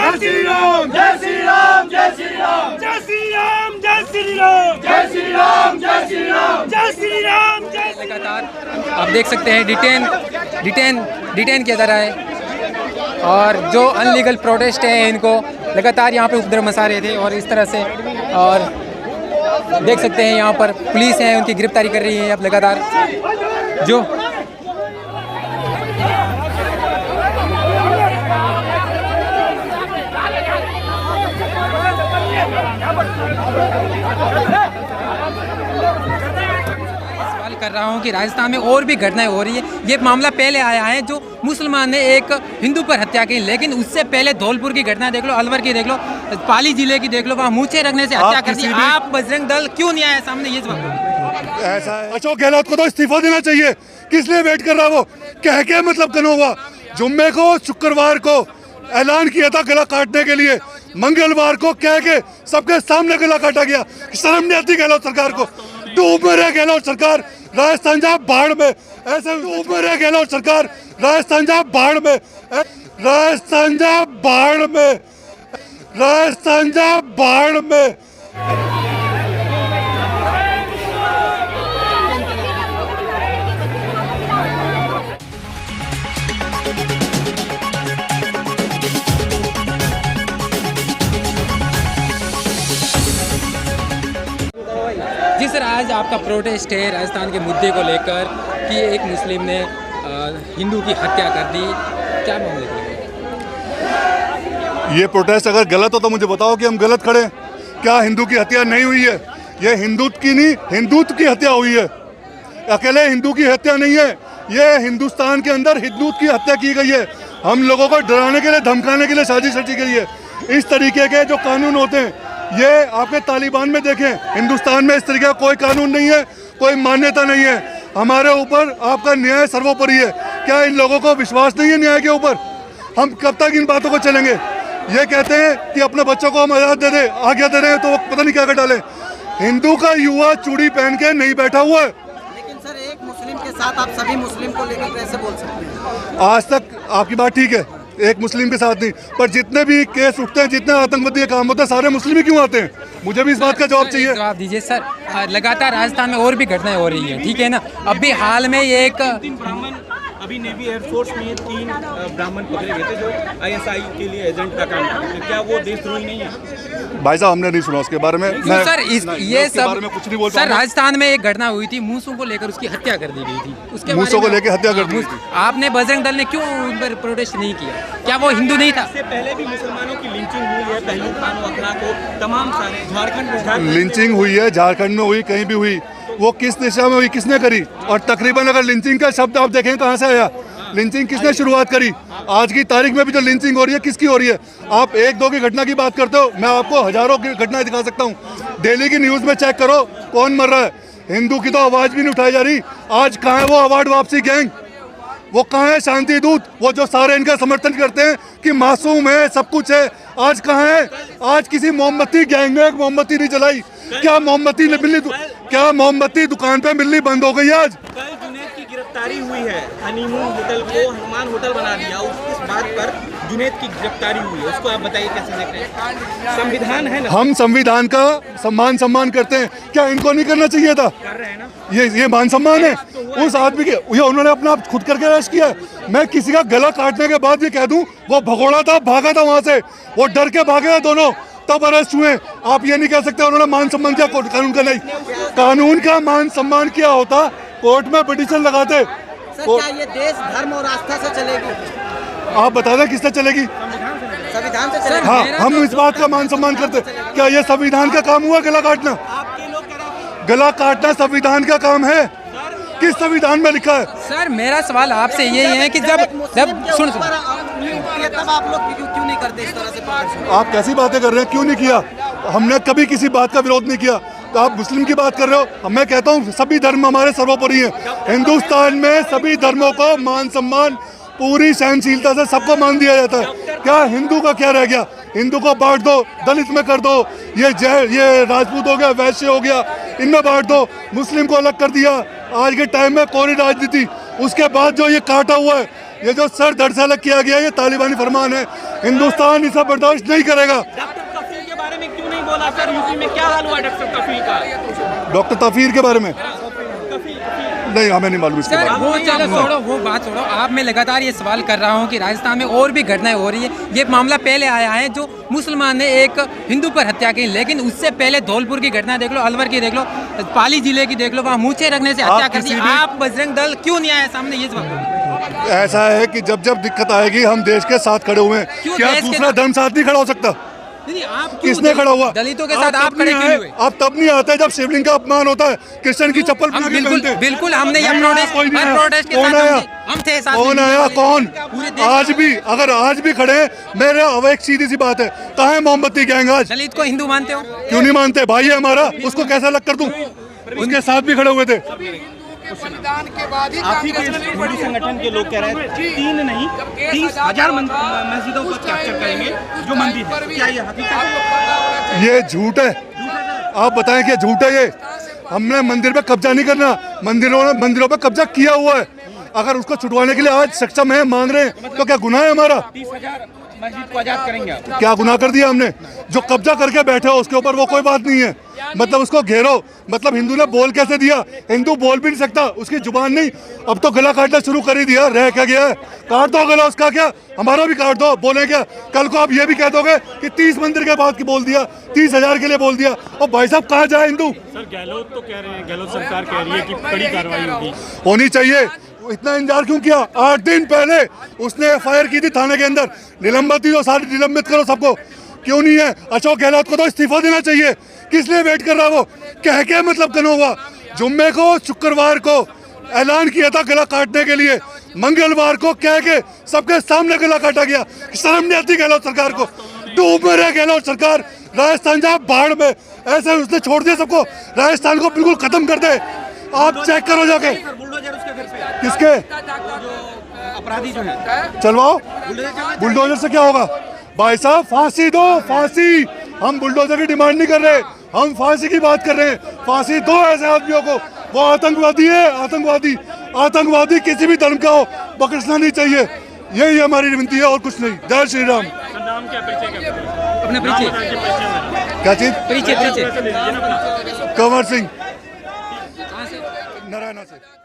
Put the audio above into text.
जय श्री राम जय श्री राम जय श्री राम जय श्री राम जय श्री राम जय श्री राम जय श्री राम जय श्री राम जय। लगातार आप देख सकते हैं डिटेन किया जा रहा है और जो अनलीगल प्रोटेस्ट है इनको लगातार यहाँ पे उपद्रव मचा रहे थे और इस तरह से, और देख सकते हैं यहाँ पर पुलिस है उनकी गिरफ्तारी कर रही है अब लगातार। जो कर रहा हूँ कि राजस्थान में और भी घटनाएं हो रही है। ये मामला पहले आया है जो मुसलमान ने एक हिंदू पर हत्या की, लेकिन उससे पहले धौलपुर की घटना देख लो, अलवर की देख लो, पाली जिले की देख लो, वहाँ मूछे रखने से हत्या कर दी। आप बजरंग दल क्यों नहीं आया सामने, ये जवाब। ऐसा है अशोक गहलोत को तो इस्तीफा देना चाहिए। किस लिए वेट कर रहा वो, कह के मतलब कनो हुआ। जुम्मे को शुक्रवार को ऐलान किया था गला काटने के लिए, मंगलवार को कह के सबके सामने गला काटा गया। शर्म नहीं आती गहलोत सरकार को? डूब में रहे गहलोत सरकार, राजस्थान जा बाढ़ में। ऐसे डूब में रहे गहलोत सरकार, राजस्थान जा बाढ़ में, राजस्थान जा बाढ़ में, राजस्थान जा बाढ़ में। जी सर, आज आपका प्रोटेस्ट है राजस्थान के मुद्दे को लेकर कि एक मुस्लिम ने हिंदू की हत्या कर दी, क्या मामले थे? ये प्रोटेस्ट अगर गलत हो तो मुझे बताओ कि हम गलत खड़े हैं। क्या हिंदू की हत्या नहीं हुई है? ये हिंदुत्व की नहीं, हिंदुत्व की हत्या हुई है। अकेले हिंदू की हत्या नहीं है, ये हिंदुस्तान के अंदर हिंदुत्व की हत्या की गई है। हम लोगों को डराने के लिए, धमकाने के लिए साजिश रची गई है। इस तरीके के जो कानून होते हैं, ये आपके तालिबान में देखें, हिंदुस्तान में इस तरीके का कोई कानून नहीं है, कोई मान्यता नहीं है। हमारे ऊपर आपका न्याय सर्वोपरि है। क्या इन लोगों को विश्वास नहीं है न्याय के ऊपर? हम कब तक इन बातों को चलेंगे? ये कहते हैं कि अपने बच्चों को हम आज़ाद दे दें, आज्ञा दे रहे हैं, तो वो पता नहीं क्या कर डालें। हिंदू का युवा चूड़ी पहन के नहीं बैठा हुआ है। लेकिन सर, एक मुस्लिम के साथ आप सभी मुस्लिम को लेकर कैसे बोल सकते हैं? आज तक आपकी बात ठीक है, एक मुस्लिम के साथ नहीं, पर जितने भी केस उठते हैं, जितने आतंकवादी काम होते हैं, सारे मुस्लिम ही क्यों आते हैं? मुझे भी इस बात का जवाब चाहिए। जवाब दीजिए सर। लगातार राजस्थान में और भी घटनाएं हो रही हैं, ठीक है ना? अभी हाल में ये एक ब्राह्मण, अभी नेवी एयरफोर्स में 3 ब्राह्मण पकड़े गए थे जो आईएसआई के लिए एजेंट का काम करते थे। क्या वो देशद्रोही नहीं है? भाई साहब, हमने नहीं सुना उसके बारे में। सर ये सब बारे में कुछ नहीं बोल सर, राजस्थान में एक घटना हुई थी, मूसों को लेकर उसकी हत्या कर दी गई थी। उसके मूसों को लेकर हत्या कर दी थी। आपने बजरंग दल ने क्यों उन पर प्रोटेस्ट नहीं किया? क्या वो हिंदू नहीं था? इससे पहले भी मुसलमानों की लिंचिंग हुई है, पहलू खान अखला को, तमाम सारे झारखंड में लिंचिंग हुई है, झारखंड में हुई, कहीं भी हुई। वो किस दिशा में हुई, किसने करी? और तकरीबन अगर लिंचिंग का शब्द आप देखें कहाँ से आया, लिंचिंग किसने शुरुआत करी? आज की तारीख में भी जो लिंचिंग हो रही है, किसकी हो रही है? आप एक दो की घटना की बात करते हो, मैं आपको हजारों की घटनाएं दिखा सकता हूँ। दिल्ली की न्यूज़ में चेक करो कौन मर रहा है। हिंदू की तो आवाज़ भी नहीं उठाई जा रही। आज कहाँ है वो अवार्ड वापसी गैंग? वो कहाँ है शांति दूत, वो जो सारे इनका समर्थन करते हैं कि मासूम है, सब कुछ है? आज कहाँ है? आज किसी मोमबत्ती गैंग ने एक मोमबत्ती नहीं जलाई। क्या मोमबत्ती मिलनी, क्या मोमबत्ती दुकान पे मिलनी बंद हो गई आज? कल जुनैद की गिरफ्तारी हुई है, हनीमून होटल को हनुमान होटल बना दिया। इस बात पर जुनैद की गिरफ्तारी हुई है, उसको आप बताइए कैसे देख रहे हैं? संविधान है ना, हम संविधान का सम्मान करते हैं। क्या इनको नहीं करना चाहिए था? कर रहे हैं ना। ये मान सम्मान है उस आदमी के, ये उन्होंने अपना आप खुद करके अरेस्ट किया। मैं किसी का गला काटने के बाद ये कह दूं वो भगोड़ा था, भागा था वहां से, वो डर के भागे दोनों, तब अरेस्ट हुए। आप ये नहीं कह सकते उन्होंने मान सम्मान किया। कानून का नहीं, कानून का मान सम्मान किया होता कोर्ट में पिटीशन लगाते। सर, क्या ये देश धर्म और आस्था से चलेगी? आप बता दें किससे चलेगी? संविधान से चलेगी। हाँ, हम इस बात का मान सम्मान करते। क्या ये संविधान का काम हुआ गला काटना? आपके लोग कह रहे हैं गला काटना संविधान का काम है? किस संविधान में लिखा है? सर, मेरा सवाल आपसे ये है कि जब सुन तब आप लोग क्यों नहीं करते इस तरह से प्रदर्शन? आप कैसी बातें कर रहे हैं? क्यों नहीं किया? हमने कभी किसी बात का विरोध नहीं किया। तो आप मुस्लिम की बात कर रहे हो। मैं कहता हूँ सभी धर्म हमारे सर्वोपरि हैं। हिंदुस्तान में सभी धर्मों को मान सम्मान, पूरी सहनशीलता से सबको मान दिया जाता है। क्या हिंदू का क्या रह गया? हिंदू को बांट दो, दलित में कर दो, ये राजपूत हो गया, वैश्य हो गया, इनमें बांट दो। मुस्लिम को अलग कर दिया। आज के टाइम में कोरी राजनीति, उसके बाद जो ये काटा हुआ है, ये जो सर धड़ से अलग किया गया ये तालिबानी फरमान है। हिंदुस्तान इसे बर्दाश्त नहीं करेगा। डॉक्टर कफील के बारे में क्यों नहीं बोला सर? यूपी में क्या हाल हुआ डॉक्टर कफील का? डॉक्टर तफीर के बारे में नहीं, हमें नहीं मालूम इसके सर बारे में। वो चलो छोड़ो, वो बात छोड़ो। आप मैं लगातार ये सवाल कर रहा हूँ कि राजस्थान में और भी घटनाएं हो रही है। ये मामला पहले आया है जो मुसलमान ने एक हिंदू पर हत्या की, लेकिन उससे पहले धौलपुर की घटना देख लो, अलवर की देख लो, पाली जिले की देख लो, वहाँ मूछे रखने से हत्या कर दी। आप बजरंग दल क्यों नहीं आया सामने? ये सवाल ऐसा है कि जब जब दिक्कत आएगी हम देश के साथ खड़े हुए हैं। क्यों क्या देश के दूसरा धर्म साथ नहीं खड़ा हो सकता? नहीं, आप क्यों किसने खड़ा हुआ? दलितों के साथ आप खड़े क्यों नहीं हुए? आप तब नहीं आते जब शिवलिंग का अपमान होता है, क्रिश्चियन की चप्पल हम पहन के बिल्कुल पहनते। बिल्कुल हमने ये नहीं, प्रोटेस्ट कोई नहीं हर आया। प्रोटेस्ट के कौन साथ आया? हम थे साथ कौन में। आया? कौन? पूरे देश आज भी अगर आज भी खड़े हैं, मेरे अब एक सीधी सी बात है, कहाँ है मोमबत्ती गैंग आज? दलित को हिंदू मानते हो? क्यों नहीं मानते? भाई है हमारा, उसको कैसा अलग कर दूं? उसके साथ भी खड़े हुए थे। आप ही के हिंदू संगठन के लोग कह रहे हैं 3 नहीं 30,000 मस्जिदों को कैप्चर करेंगे जो मंदिर है। क्या ये हकीकत है? ये झूठ है। आप बताएं कि झूठ है ये? हमने मंदिर पे कब्जा नहीं करना, मंदिरों पे कब्जा किया हुआ है। अगर उसको छुटवाने के लिए आज सक्षम है, मांग रहे हैं, तो क्या गुनाह है हमारा? 30,000 मस्जिद को आजाद करेंगे आप? क्या गुनाह कर दिया हमने? जो कब्जा करके बैठे हो उसके ऊपर वो कोई बात नहीं है, मतलब उसको घेरो। मतलब हिंदू ने बोल कैसे दिया? हिंदू बोल भी नहीं सकता, उसकी जुबान नहीं। अब तो गला काटना शुरू कर ही दिया, रह क्या गया है? काट दो गला उसका, क्या हमारा भी काट दो। बोले क्या कल को आप ये भी कह दोगे कि 30 मंदिर के बाद की बोल दिया, 30,000 के लिए बोल दिया? और भाई साहब कहाँ जाए हिंदू? सर गहलोत तो कह रहे हैं, गहलोत सरकार कह रही है कि कड़ी कार्रवाई होगी। होनी चाहिए। इतना इंतजार क्यों किया? 8 दिन पहले उसने एफआईआर की थी थाने के अंदर, निलंबित हो, सारी निलंबित करो सबको। क्यों नहीं है? अशोक गहलोत को तो इस्तीफा देना चाहिए। किस लिए वेट कर रहा वो? कह के मतलब कनो हुआ? जुम्मे को शुक्रवार को ऐलान किया था गला काटने के लिए, मंगलवार को कह के सबके सामने गला काटा गया। शर्म नहीं आती गहलोत सरकार को? डूब में रहे गहलोत सरकार। राजस्थान जहाँ बाढ़ में, ऐसे उसने छोड़ दिया सबको, राजस्थान को बिल्कुल खत्म कर दे। आप चेक करो जाके। बुलडोजर उसके घर पे किसके? अपराधी जो है चलवाओ। बुलडोजर से क्या होगा? भाई साहब फांसी दो, फांसी। हम बुलडोजर की डिमांड नहीं कर रहे, हम फांसी की बात कर रहे हैं। फांसी दो ऐसे आदमियों को। वो आतंकवादी है, आतंकवादी। आतंकवादी किसी भी धर्म का हो, पकड़ना नहीं चाहिए। यही हमारी विनती है और कुछ नहीं। जय श्री राम। नाम क्या, परिचय क्या? अपना परिचय क्या चीज? परिचय कंवर सिंह, नारायण से।